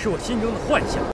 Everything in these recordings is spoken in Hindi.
是我心中的幻想。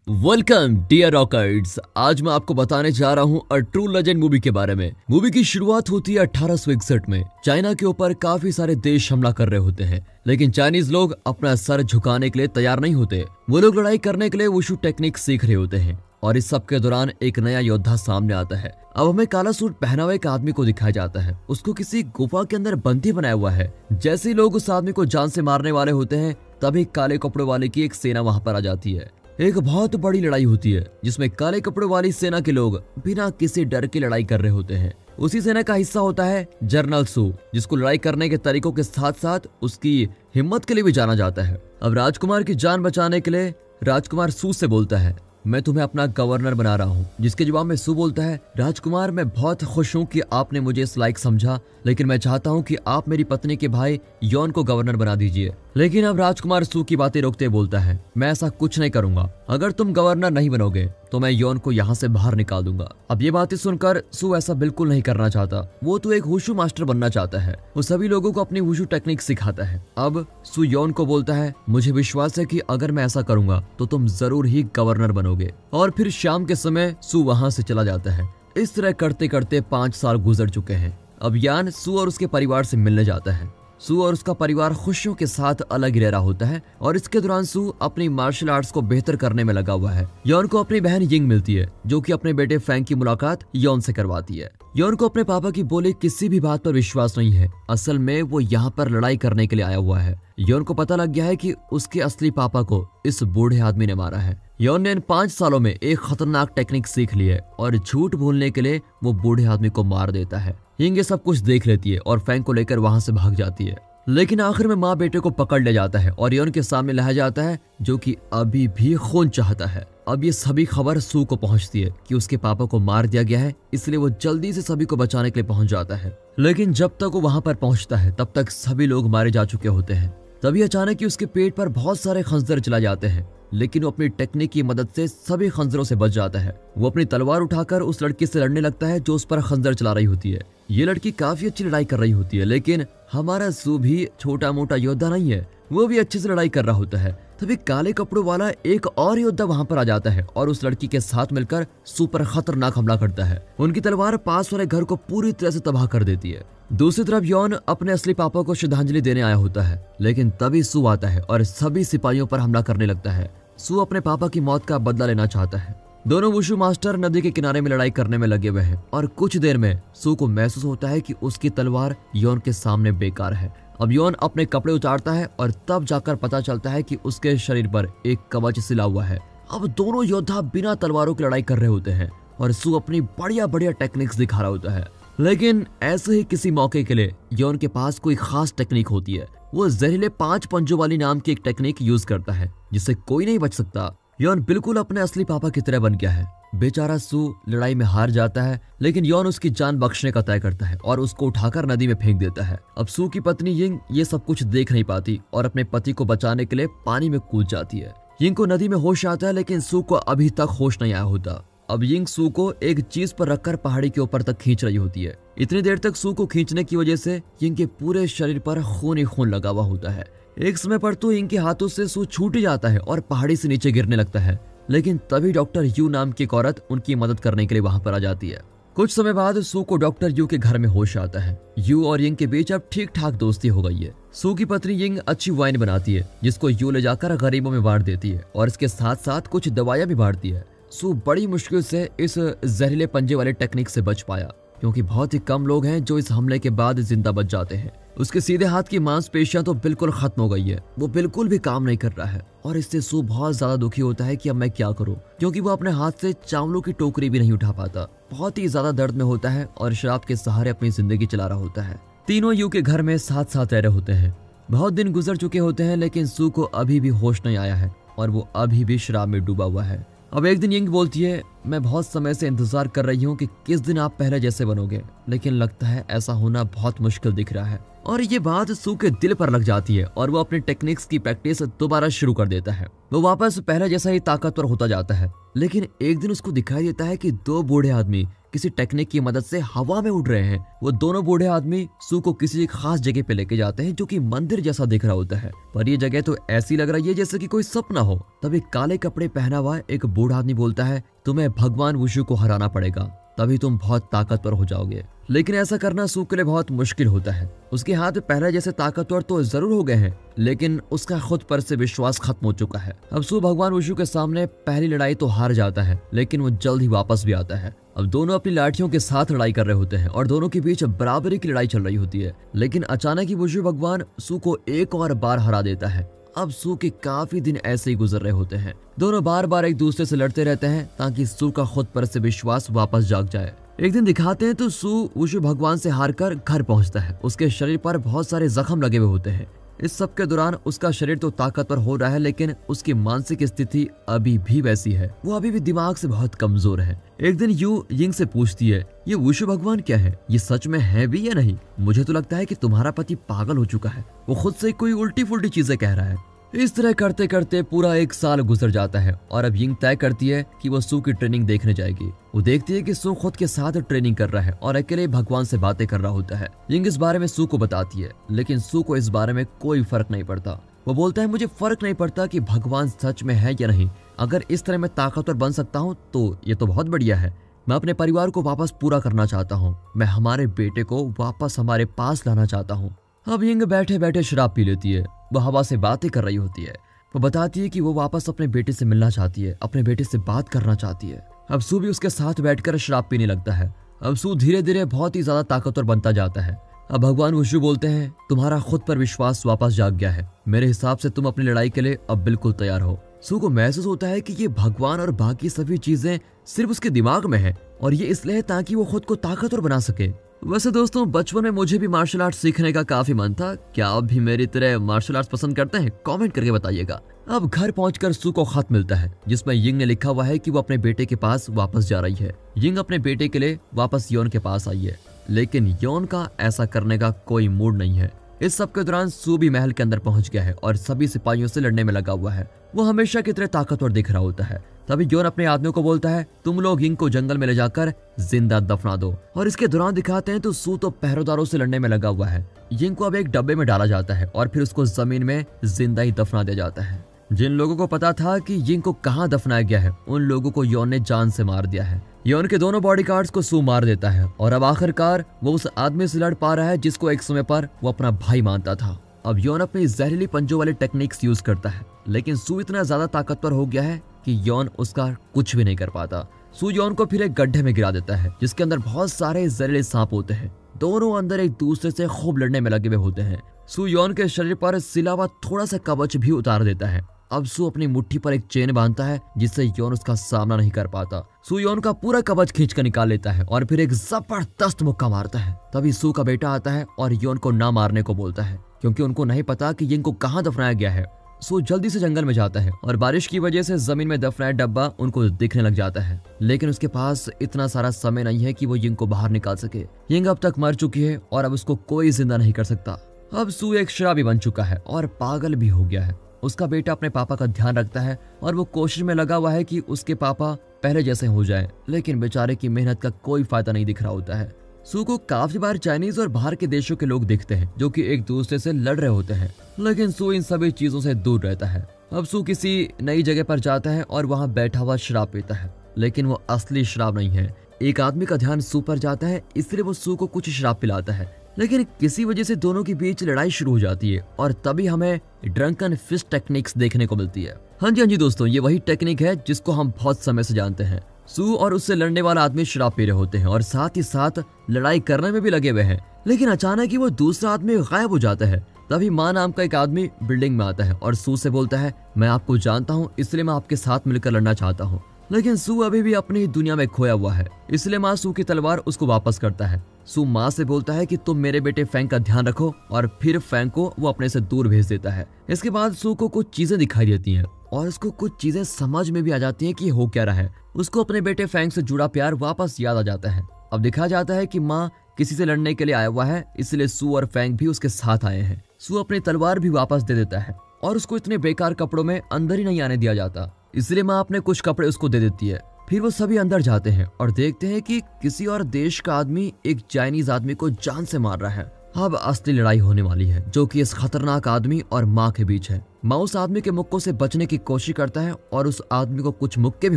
वेलकम डियर रॉकर्स। आज मैं आपको बताने जा रहा हूँ अ ट्रू लेजेंड मूवी के बारे में। मूवी की शुरुआत होती है 1861 में। चाइना के ऊपर काफी सारे देश हमला कर रहे होते हैं, लेकिन चाइनीज लोग अपना सर झुकाने के लिए तैयार नहीं होते। वो लोग लड़ाई करने के लिए वुशु टेक्निक सीख रहे होते हैं और इस सब के दौरान एक नया योद्धा सामने आता है। अब हमें काला सूट पहना हुआ एक आदमी को दिखाया जाता है। उसको किसी गुफा के अंदर बंदी बनाया हुआ है। जैसे ही लोग उस आदमी को जान से मारने वाले होते हैं, तभी काले कपड़े वाले की एक सेना वहां पर आ जाती है। एक बहुत बड़ी लड़ाई होती है जिसमें काले कपड़े वाली सेना के लोग बिना किसी डर के लड़ाई कर रहे होते हैं। उसी सेना का हिस्सा होता है जनरल सू, जिसको लड़ाई करने के तरीकों के साथ साथ उसकी हिम्मत के लिए भी जाना जाता है। अब राजकुमार की जान बचाने के लिए राजकुमार सू से बोलता है, मैं तुम्हें अपना गवर्नर बना रहा हूँ। जिसके जवाब में सू बोलता है, राजकुमार मैं बहुत खुश हूँ कि आपने मुझे इस लायक समझा, लेकिन मैं चाहता हूँ कि आप मेरी पत्नी के भाई यॉन को गवर्नर बना दीजिए। लेकिन अब राजकुमार सू की बातें रोकते बोलता है, मैं ऐसा कुछ नहीं करूंगा। अगर तुम गवर्नर नहीं बनोगे तो मैं यॉन को यहाँ से बाहर निकाल दूंगा। अब ये बातें सुनकर सू ऐसा बिल्कुल नहीं करना चाहता। वो तो एक वुशु मास्टर बनना चाहता है। वो सभी लोगों को अपनी वुशु टेक्निक सिखाता है। अब सू यॉन को बोलता है, मुझे विश्वास है कि अगर मैं ऐसा करूंगा तो तुम जरूर ही गवर्नर बनोगे। और फिर शाम के समय सू वहां से चला जाता है। इस तरह करते करते 5 साल गुजर चुके हैं। अब यान सू और उसके परिवार से मिलने जाता है। सू और उसका परिवार खुशियों के साथ अलग ही रह रहा होता है और इसके दौरान सू अपनी मार्शल आर्ट्स को बेहतर करने में लगा हुआ है। यॉन को अपनी बहन यिंग मिलती है, जो कि अपने बेटे फैंग की मुलाकात यॉन से करवाती है। यॉन को अपने पापा की बोली किसी भी बात पर विश्वास नहीं है। असल में वो यहाँ पर लड़ाई करने के लिए आया हुआ है। यॉन को पता लग गया है कि उसके असली पापा को इस बूढ़े आदमी ने मारा है। यॉन ने इन 5 सालों में एक खतरनाक टेक्निक सीख ली है और झूठ बोलने के लिए वो बूढ़े आदमी को मार देता है। यिंग ये सब कुछ देख लेती है और फैंग को लेकर वहां से भाग जाती है। लेकिन आखिर में माँ बेटे को पकड़ ले जाता है और यॉन के सामने लाया जाता है, जो कि अभी भी खून चाहता है। अब ये सभी खबर सू को पहुंचती है कि उसके पापा को मार दिया गया है, इसलिए वो जल्दी से सभी को बचाने के लिए पहुंच जाता है। लेकिन जब तक वो वहां पर पहुंचता है तब तक सभी लोग मारे जा चुके होते हैं। तभी अचानक ही उसके पेट पर बहुत सारे खंजर चला जाते हैं, लेकिन वो अपनी टेक्निक की मदद से सभी खंजरों से बच जाता है। वो अपनी तलवार उठाकर उस लड़की से लड़ने लगता है जो उस पर खंजर चला रही होती है। ये लड़की काफी अच्छी लड़ाई कर रही होती है, लेकिन हमारा सू भी छोटा मोटा योद्धा नहीं है, वो भी अच्छे से लड़ाई कर रहा होता है। तभी काले कपड़ों वाला एक और योद्धा वहां पर आ जाता है और उस लड़की के साथ मिलकर सू पर खतरनाक हमला करता है। उनकी तलवार पास वाले घर को पूरी तरह से तबाह कर देती है। दूसरी तरफ यॉन अपने असली पापा को श्रद्धांजलि देने आया होता है, लेकिन तभी सू आता है और सभी सिपाहियों पर हमला करने लगता है। सू अपने पापा की मौत का बदला लेना चाहता है। दोनों वुशु मास्टर नदी के किनारे में लड़ाई करने में लगे हुए हैं और कुछ देर में सू को महसूस होता है कि उसकी तलवार यॉन के सामने बेकार है। अब यॉन अपने कपड़े उतारता है और तब जाकर पता चलता है कि उसके शरीर पर एक कवच सिला हुआ है। अब दोनों योद्धा बिना तलवारों की लड़ाई कर रहे होते हैं और सू अपनी बढ़िया बढ़िया टेक्निक्स दिखा रहा होता है। लेकिन ऐसे ही किसी मौके के लिए यॉन के पास कोई खास टेक्निक होती है। वो जहरीले 5 पंजों वाली नाम की एक टेक्निक यूज करता है जिससे कोई नहीं बच सकता। यॉन बिल्कुल अपने असली पापा की तरह बन गया है। बेचारा सू लड़ाई में हार जाता है, लेकिन यॉन उसकी जान बख्शने का तय करता है और उसको उठाकर नदी में फेंक देता है। अब सू की पत्नी यिंग ये सब कुछ देख नहीं पाती और अपने पति को बचाने के लिए पानी में कूद जाती है। यिंग को नदी में होश आता है, लेकिन सू को अभी तक होश नहीं आया होता। अब यिंग सू को एक चीज पर रखकर पहाड़ी के ऊपर तक खींच रही होती है। इतनी देर तक सू को खींचने की वजह से यिंग के पूरे शरीर पर खून ही खून लगा हुआ होता है। एक समय पर तो यिंग के हाथों से सू छूट जाता है और पहाड़ी से नीचे गिरने लगता है, लेकिन तभी डॉक्टर यू नाम की एक औरत उनकी मदद करने के लिए वहां पर आ जाती है। कुछ समय बाद सू को डॉक्टर यू के घर में होश आता है। यू और यिंग के बीच अब ठीक ठाक दोस्ती हो गई है। सू की पत्नी यिंग अच्छी वाइन बनाती है, जिसको यू ले जाकर गरीबों में बांट देती है और इसके साथ साथ कुछ दवाइयां भी बांटती है। सू बड़ी मुश्किल से इस जहरीले पंजे वाले टेक्निक से बच पाया, क्योंकि बहुत ही कम लोग हैं जो इस हमले के बाद जिंदा बच जाते हैं। उसके सीधे हाथ की मांसपेशियां तो बिल्कुल खत्म हो गई है, वो बिल्कुल भी काम नहीं कर रहा है और इससे सू बहुत ज्यादा दुखी होता है कि अब मैं क्या करूं, क्योंकि वो अपने हाथ से चावलों की टोकरी भी नहीं उठा पाता। बहुत ही ज्यादा दर्द में होता है और शराब के सहारे अपनी जिंदगी चला रहा होता है। तीनों यू के घर में साथ साथ रह रहे होते हैं। बहुत दिन गुजर चुके होते हैं, लेकिन सू को अभी भी होश नहीं आया है और वो अभी भी शराब में डूबा हुआ है। अब एक दिन यिंग बोलती है, मैं बहुत समय से इंतजार कर रही हूँ कि किस दिन आप पहले जैसे बनोगे, लेकिन लगता है ऐसा होना बहुत मुश्किल दिख रहा है। और ये बात सू के दिल पर लग जाती है और वो अपने टेक्निक्स की प्रैक्टिस दोबारा शुरू कर देता है। वो वापस पहले जैसा ही ताकतवर होता जाता है, लेकिन एक दिन उसको दिखाई देता है कि 2 बूढ़े आदमी किसी टेक्निक की मदद से हवा में उड़ रहे हैं। वो दोनों बूढ़े आदमी सू को किसी एक खास जगह पे लेके जाते हैं जो कि मंदिर जैसा दिख रहा होता है, पर ये जगह तो ऐसी लग रही है जैसे कि कोई सपना हो। तभी काले कपड़े पहना हुआ एक बूढ़ा आदमी बोलता है, तुम्हें भगवान वुशु को हराना पड़ेगा, तभी तुम बहुत ताकतवर हो जाओगे। लेकिन ऐसा करना सू के लिए बहुत मुश्किल होता है। उसके हाथ पहले जैसे ताकतवर तो जरूर हो गए हैं, लेकिन उसका खुद पर से विश्वास खत्म हो चुका है। अब सू भगवान वुशु के सामने पहली लड़ाई तो हार जाता है, लेकिन वो जल्द ही वापस भी आता है। अब दोनों अपनी लाठियों के साथ लड़ाई कर रहे होते हैं और दोनों के बीच बराबरी की लड़ाई चल रही होती है, लेकिन अचानक ही वुशु भगवान सू को एक और बार हरा देता है। अब सू के काफी दिन ऐसे ही गुजर रहे होते हैं। दोनों बार बार एक दूसरे से लड़ते रहते हैं ताकि सू का खुद पर से विश्वास वापस जाग जाए। एक दिन दिखाते हैं तो सू वुशु भगवान से हारकर घर पहुंचता है। उसके शरीर पर बहुत सारे जख्म लगे हुए होते हैं। इस सब के दौरान उसका शरीर तो ताकतवर हो रहा है, लेकिन उसकी मानसिक स्थिति अभी भी वैसी है। वो अभी भी दिमाग से बहुत कमजोर है। एक दिन यू यिंग से पूछती है, ये वुशु भगवान क्या है? ये सच में है भी या नहीं? मुझे तो लगता है कि तुम्हारा पति पागल हो चुका है, वो खुद से कोई उल्टी फुल्टी चीजें कह रहा है। इस तरह करते करते पूरा एक साल गुजर जाता है और अब यिंग तय करती है कि वो सू की ट्रेनिंग देखने जाएगी। वो देखती है कि सू खुद के साथ ट्रेनिंग कर रहा है और अकेले भगवान से बातें कर रहा होता है। यिंग इस बारे में सू को बताती है, लेकिन सू को इस बारे में कोई फर्क नहीं पड़ता। वो बोलता है, मुझे फर्क नहीं पड़ता कि भगवान सच में है या नहीं, अगर इस तरह मैं ताकतवर बन सकता हूँ तो ये तो बहुत बढ़िया है। मैं अपने परिवार को वापस पूरा करना चाहता हूँ, मैं हमारे बेटे को वापस हमारे पास लाना चाहता हूँ। अब यिंग बैठे बैठे शराब पी लेती है। वो हवा से बातें कर रही होती है। वो बताती है कि वो वापस अपने बेटे से मिलना चाहती है, अपने बेटे से बात करना चाहती है। अब सू भी उसके साथ बैठकर शराब पीने लगता है। अब सू धीरे धीरे बहुत ही ज्यादा ताकतवर बनता जाता है। अब भगवान वुशु बोलते हैं, तुम्हारा खुद पर विश्वास वापस जाग गया है, मेरे हिसाब से तुम अपनी लड़ाई के लिए अब बिल्कुल तैयार हो। सू को महसूस होता है कि ये भगवान और बाकी सभी चीजें सिर्फ उसके दिमाग में है और ये इसलिए है ताकि वो खुद को ताकतवर बना सके। वैसे दोस्तों, बचपन में मुझे भी मार्शल आर्ट सीखने का काफी मन था। क्या आप भी मेरी तरह मार्शल आर्ट्स पसंद करते हैं? कमेंट करके बताइएगा। अब घर पहुंचकर सू को खत मिलता है जिसमें यिंग ने लिखा हुआ है कि वो अपने बेटे के पास वापस जा रही है। यिंग अपने बेटे के लिए वापस योन के पास आई है, लेकिन योन का ऐसा करने का कोई मूड नहीं है। इस सब के दौरान सू भी महल के अंदर पहुंच गया है और सभी सिपाहियों से लड़ने में लगा हुआ है। वो हमेशा की तरह ताकतवर दिख रहा होता है। तभी योन अपने आदमियों को बोलता है, तुम लोग यिंग को जंगल में ले जाकर जिंदा दफना दो। और इसके दौरान दिखाते हैं तो सू तो पहरेदारों से लड़ने में लगा हुआ है। यिंग को अब एक डब्बे में डाला जाता है और फिर उसको जमीन में जिंदा ही दफना दिया जाता है। जिन लोगों को पता था कि यिंग को कहाँ दफनाया गया है, उन लोगों को योन ने जान से मार दिया है। योन के दोनों बॉडीगार्ड्स को सू मार देता है और अब आखिरकार वो उस आदमी से लड़ पा रहा है जिसको एक समय पर वो अपना भाई मानता था। अब योन अपनी जहरीली पंजों वाले टेक्निक्स यूज करता है, लेकिन सू इतना ज्यादा ताकतवर हो गया है कि योन उसका कुछ भी नहीं कर पाता। सू योन को फिर एक गड्ढे में गिरा देता है जिसके अंदर बहुत सारे जहरीले सांप होते हैं। दोनों अंदर एक दूसरे से खूब लड़ने में लगे हुए होते हैं। सू योन के शरीर पर सिला हुआ थोड़ा सा कवच भी उतार देता है। अब सू अपनी मुट्ठी पर एक चेन बांधता है जिससे योन उसका सामना नहीं कर पाता। सू योन का पूरा कवच खींच कर निकाल लेता है और फिर एक जबरदस्त मुक्का मारता है। तभी सू का बेटा आता है और योन को ना मारने को बोलता है, क्योंकि उनको नहीं पता कि यिंग को कहाँ दफनाया गया है। सू जल्दी से जंगल में जाता है और बारिश की वजह से जमीन में दफनाया डब्बा उनको दिखने लग जाता है, लेकिन उसके पास इतना सारा समय नहीं है कि वो यिंग को बाहर निकाल सके। यिंग अब तक मर चुकी है और अब उसको कोई जिंदा नहीं कर सकता। अब सू एक शराबी बन चुका है और पागल भी हो गया है। उसका बेटा अपने पापा का ध्यान रखता है और वो कोशिश में लगा हुआ है कि उसके पापा पहले जैसे हो जाएं, लेकिन बेचारे की मेहनत का कोई फायदा नहीं दिख रहा होता है। सू को काफी बार चाइनीज और बाहर के देशों के लोग दिखते हैं जो कि एक दूसरे से लड़ रहे होते हैं, लेकिन सू इन सभी चीजों से दूर रहता है। अब सू किसी नई जगह पर जाता है और वहाँ बैठा हुआ शराब पीता है, लेकिन वो असली शराब नहीं है। एक आदमी का ध्यान सू पर जाता है, इसलिए वो सू को कुछ शराब पिलाता है, लेकिन किसी वजह से दोनों के बीच लड़ाई शुरू हो जाती है और तभी हमें ड्रंकन फिस्ट टेक्निक्स देखने को मिलती है। हाँ जी दोस्तों, ये वही टेक्निक है जिसको हम बहुत समय से जानते हैं। सू और उससे लड़ने वाला आदमी शराब पी रहे होते हैं और साथ ही साथ लड़ाई करने में भी लगे हुए हैं, लेकिन अचानक ही वो दूसरा आदमी गायब हो जाता है। तभी माँ नाम का एक आदमी बिल्डिंग में आता है और सू से बोलता है, मैं आपको जानता हूँ, इसलिए मैं आपके साथ मिलकर लड़ना चाहता हूँ। लेकिन सू अभी भी अपनी दुनिया में खोया हुआ है, इसलिए माँ सू की तलवार उसको वापस करता है। सू माँ से बोलता है कि तुम मेरे बेटे फैंग का ध्यान रखो और फिर फैंग को वो अपने से दूर भेज देता है। इसके बाद सू को कुछ चीजें दिखाई देती हैं और उसको कुछ चीजें समझ में भी आ जाती हैं कि हो क्या रहा है। उसको अपने बेटे फैंग से जुड़ा प्यार वापस याद आ जाता है। अब दिखाया जाता है कि माँ किसी से लड़ने के लिए आया हुआ है, इसलिए सू और फैंग भी उसके साथ आए हैं। सू अपनी तलवार भी वापस दे देता है और उसको इतने बेकार कपड़ों में अंदर ही नहीं आने दिया जाता, इसलिए माँ अपने कुछ कपड़े उसको दे देती है। फिर वो सभी अंदर जाते हैं और देखते हैं कि किसी और देश का आदमी एक चाइनीज आदमी को जान से मार रहा है। अब असली लड़ाई होने वाली है, जो कि इस खतरनाक आदमी और माँ के बीच है। माँ उस आदमी के मुक्कों से बचने की कोशिश करता है और उस आदमी को कुछ मुक्के भी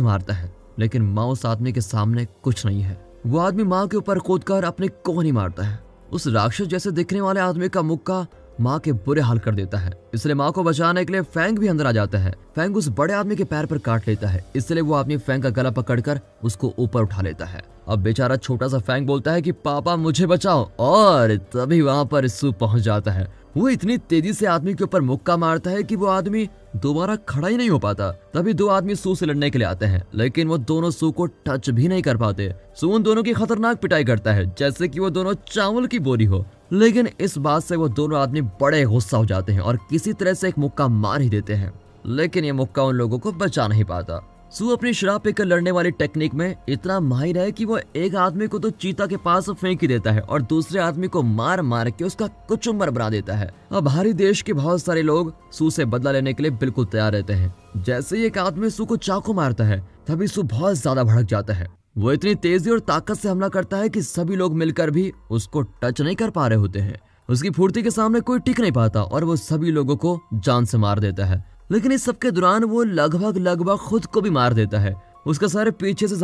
मारता है, लेकिन माँ उस आदमी के सामने कुछ नहीं है। वो आदमी माँ के ऊपर कूदकर अपने को नहीं मारता है। उस राक्षस जैसे दिखने वाले आदमी का मुक्का माँ के बुरे हाल कर देता है, इसलिए माँ को बचाने के लिए फैंग भी अंदर आ जाता है। फैंग उस बड़े आदमी के पैर पर काट लेता है, इसलिए वो आदमी फैंग का गला पकड़कर उसको ऊपर उठा लेता है। अब बेचारा छोटा सा फैंग बोलता है कि पापा मुझे बचाओ, और तभी वहाँ पर सू पहुंच जाता है। वो इतनी तेजी से आदमी के ऊपर मुक्का मारता है कि वो आदमी दोबारा खड़ा ही नहीं हो पाता। तभी दो आदमी सू से लड़ने के लिए आते हैं, लेकिन वो दोनों सू को टच भी नहीं कर पाते। सू उन दोनों की खतरनाक पिटाई करता है, जैसे कि वो दोनों चावल की बोरी हो। लेकिन इस बात से वो दोनों आदमी बड़े गुस्सा हो जाते हैं और किसी तरह से एक मुक्का मार ही देते हैं, लेकिन ये मुक्का उन लोगों को बचा नहीं पाता। सू अपनी शराब पीकर लड़ने वाली टेक्निक में इतना माहिर है कि वो एक आदमी को तो चीता के पास फेंक ही देता है और दूसरे आदमी को मार मार के उसका कुचुम्बर बना देता है। अब बाहरी देश के बहुत सारे लोग सू से बदला लेने के लिए बिल्कुल तैयार रहते हैं। जैसे ही एक आदमी सू को चाकू मारता है, तभी सू बहुत ज्यादा भड़क जाता है। वो इतनी तेजी और ताकत से हमला करता है कि सभी लोग मिलकर भी उसको टच नहीं कर पा रहे होते हैं। उसकी फुर्ती के सामने कोई टिक नहीं पाता और वो सभी लोगों को जान से मार देता है। लेकिन इस सब के दौरान वो लगभग खुद को भी मार देता है। उसका सर पीछे से